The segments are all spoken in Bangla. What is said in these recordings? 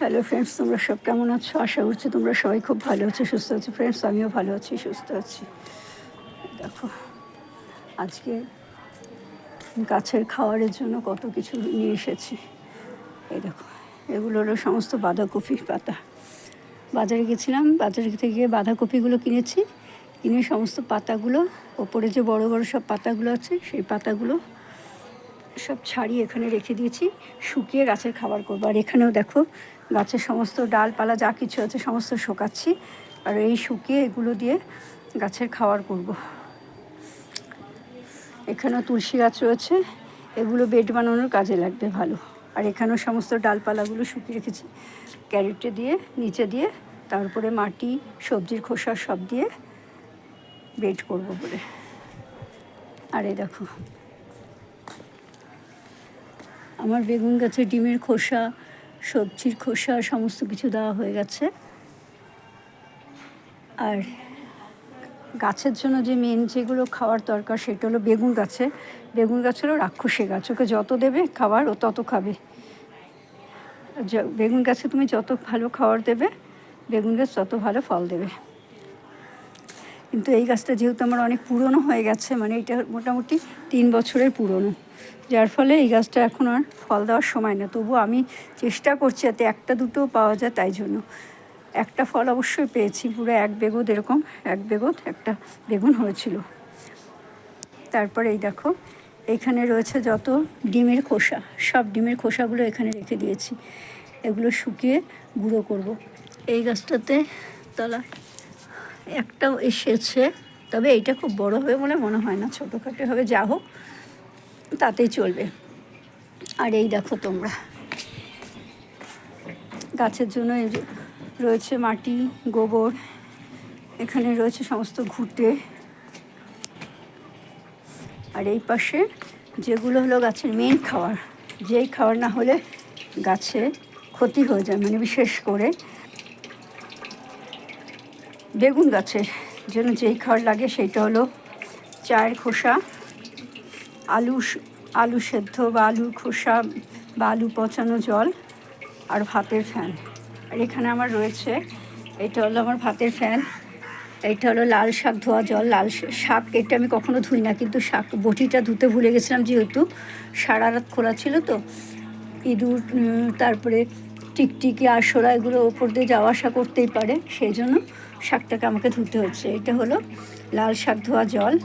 হ্যালো ফ্রেন্ডস, তোমরা সব কেমন আছো? আশা করছি তোমরা সবাই খুব ভালো আছো, সুস্থ আছো। ফ্রেন্ডস, আমিও ভালো আছি, সুস্থ আছি। দেখো, আজকে গাছের খাওয়ারের জন্য কত কিছু নিয়ে এসেছি। এই দেখো, এগুলো হলো সমস্ত বাঁধাকপির পাতা। বাজারে গেছিলাম, বাজারে থেকে গিয়ে বাঁধাকপিগুলো কিনেছি। কিনে সমস্ত পাতাগুলো, ওপরে যে বড় বড় সব পাতাগুলো আছে, সেই পাতাগুলো সব ছাড়িয়ে এখানে রেখে দিয়েছি, শুকিয়ে গাছের খাবার করবো। আর এখানেও দেখো, গাছের সমস্ত ডালপালা যা কিছু আছে সমস্ত শোকাচ্ছি, আর এই শুকিয়ে এগুলো দিয়ে গাছের খাবার করব। এখানেও তুলসী গাছ রয়েছে, এগুলো বেড বানানোর কাজে লাগবে ভালো। আর এখানেও সমস্ত ডালপালাগুলো শুকিয়ে রেখেছি ক্যারেটে দিয়ে, নিচে দিয়ে, তারপরে মাটি, সবজির খোসা সব দিয়ে বেড করব বলে। আর এই দেখো, আমার বেগুন গাছে ডিমের খোসা, সবজির খোসা সমস্ত কিছু দেওয়া হয়ে গেছে। আর গাছের জন্য যে মেন যেগুলো খাওয়ার দরকার সেটা হলো বেগুন গাছে। বেগুন গাছ হলো রাক্ষসী গাছ, ওকে যত দেবে খাবার ও তত খাবে। বেগুন গাছে তুমি যত ভালো খাবার দেবে, বেগুন গাছ তত ভালো ফল দেবে। কিন্তু এই গাছটা যেহেতু আমার অনেক পুরনো হয়ে গেছে, মানে এটা মোটামুটি 3 বছরের পুরনো, যার ফলে এই গাছটা এখন আর ফল দেওয়ার সময় না। তবু আমি চেষ্টা করছি যাতে একটা দুটো পাওয়া যায়, তাই জন্য একটা ফল অবশ্যই পেয়েছি, পুরো এক বেগত, এরকম এক বেগত একটা বেগুন হয়েছিল। তারপরে এই দেখো, এইখানে রয়েছে যত ডিমের খোসা, সব ডিমের খোসাগুলো এখানে রেখে দিয়েছি। এগুলো শুকিয়ে গুঁড়ো করব। এই গাছটাতে তলা একটাও এসেছে, তবে এইটা খুব বড় হবে বলে মনে হয় না, ছোটোখাটো হবে, যা হোক তাতেই চলবে। আর এই দেখো তোমরা, গাছের জন্য রয়েছে মাটি, গোবর, এখানে রয়েছে সমস্ত ঘুঁটে। আর এই পাশে যেগুলো হলো গাছের মেন খাবার, যেই খাবার না হলে গাছে ক্ষতি হয়ে যায়, মানে বিশেষ করে বেগুন গাছের জন্য যেই খাবার লাগে সেইটা হলো চায়ের খোসা, আলু সেদ্ধ বা আলুর খোসা বা আলু পচানো জল, আর ভাতের ফ্যান। আর এখানে আমার রয়েছে, এটা হলো আমার ভাতের ফ্যান, এইটা হলো লাল শাক ধোয়া জল। লাল শাক এটা আমি কখনো ধুই না, কিন্তু শাক বটিটা ধুতে ভুলে গেছিলাম, যেহেতু সারা রাত খোলা ছিল, তো ইঁদুর, তারপরে টিকটিকি, আরশোলা এগুলো ওপর দিয়ে যাওয়া আসা করতেই পারে, সেই জন্য শাকটাকে আমাকে ধুতে হচ্ছে। এটা হলো লাল শাক ধোয়া জল।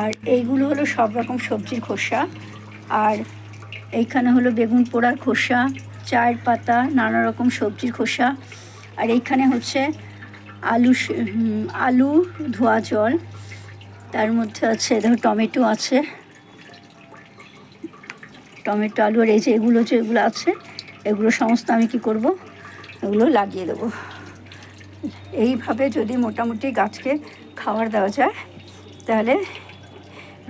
আর এইগুলো হলো সব রকম সবজির খোসা। আর এইখানে হলো বেগুন পোড়ার খোসা, চায়ের পাতা, নানা রকম সবজির খোসা। আর এইখানে হচ্ছে আলু ধোয়া জল, তার মধ্যে আছে দেখো টমেটো আছে, টমেটো, আলু। আর এই যে যেগুলো আছে, এগুলো সমস্ত আমি কি করব, এগুলো লাগিয়ে দেবো। এইভাবে যদি মোটামুটি গাছকে খাবার দেওয়া যায়, তাহলে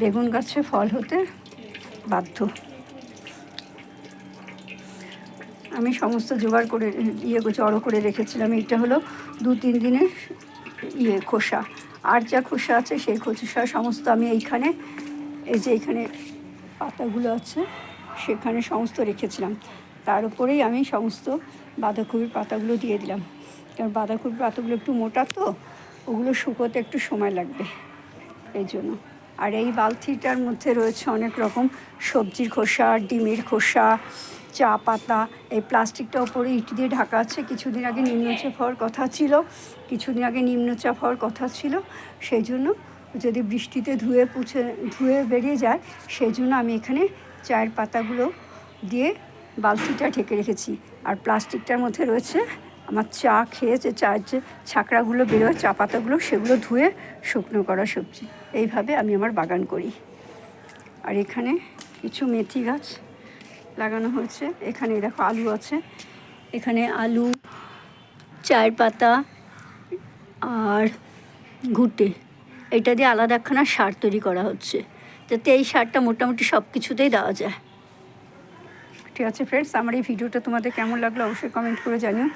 বেগুন গাছে ফল হতে বাধ্য। আমি সমস্ত জোগাড় করে জড়ো করে রেখেছিলাম। এইটা হলো 2-3 দিনের খোসা। আর যা খোসা আছে সেই খোসা সমস্ত আমি এইখানে, এই যে এইখানে পাতাগুলো আছে সেখানে সমস্ত রেখেছিলাম। তার উপরেই আমি সমস্ত বাঁধাকপির পাতাগুলো দিয়ে দিলাম, কারণ বাঁধাকপির পাতাগুলো একটু মোটা, তো ওগুলো শুকোতে একটু সময় লাগবে, এই জন্য। আর এই বালতিটার মধ্যে রয়েছে অনেক রকম সবজির খোসা, ডিমের খোসা, চা পাতা। এই প্লাস্টিকটা ওপরে ইট দিয়ে ঢাকা আছে। কিছুদিন আগে নিম্নচাপ হওয়ার কথা ছিল, সেই জন্য যদি বৃষ্টিতে ধুয়ে বেরিয়ে যায়, সেই জন্য আমি এখানে চায়ের পাতাগুলো দিয়ে বালতিটা ঢেকে রেখেছি। আর প্লাস্টিকটার মধ্যে রয়েছে আমার চা খেয়ে যে চায়ের যে ছাকড়াগুলো বেরোয়, চা পাতাগুলো, সেগুলো ধুয়ে শুকনো করা সবজি। এইভাবে আমি আমার বাগান করি। আর এখানে কিছু মেথি গাছ লাগানো হয়েছে। এখানে দেখো আলু আছে, এখানে আলু, চায়ের পাতা আর ঘুঁটে, এটা দিয়ে আলাদা একখানা সার তৈরি করা হচ্ছে, যাতে এই সারটা মোটামুটি সব কিছুতেই দেওয়া যায়। ঠিক আছে ফ্রেন্ডস, আমার এই ভিডিওটা তোমাদের কেমন লাগলো অবশ্যই কমেন্ট করে জানিও।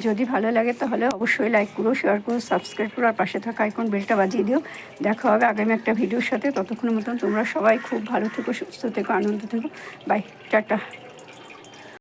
যদি ভালো লাগে তাহলে অবশ্যই লাইক করো, শেয়ার করো, সাবস্ক্রাইব করো, আর পাশে থাকা আইকন বেলটা বাজিয়ে দিও। দেখা হবে আগামী একটা ভিডিওর সাথে। ততক্ষণের মতন তোমরা সবাই খুব ভালো থেকো, সুস্থ থেকো, আনন্দ থেকো। Bye, tata.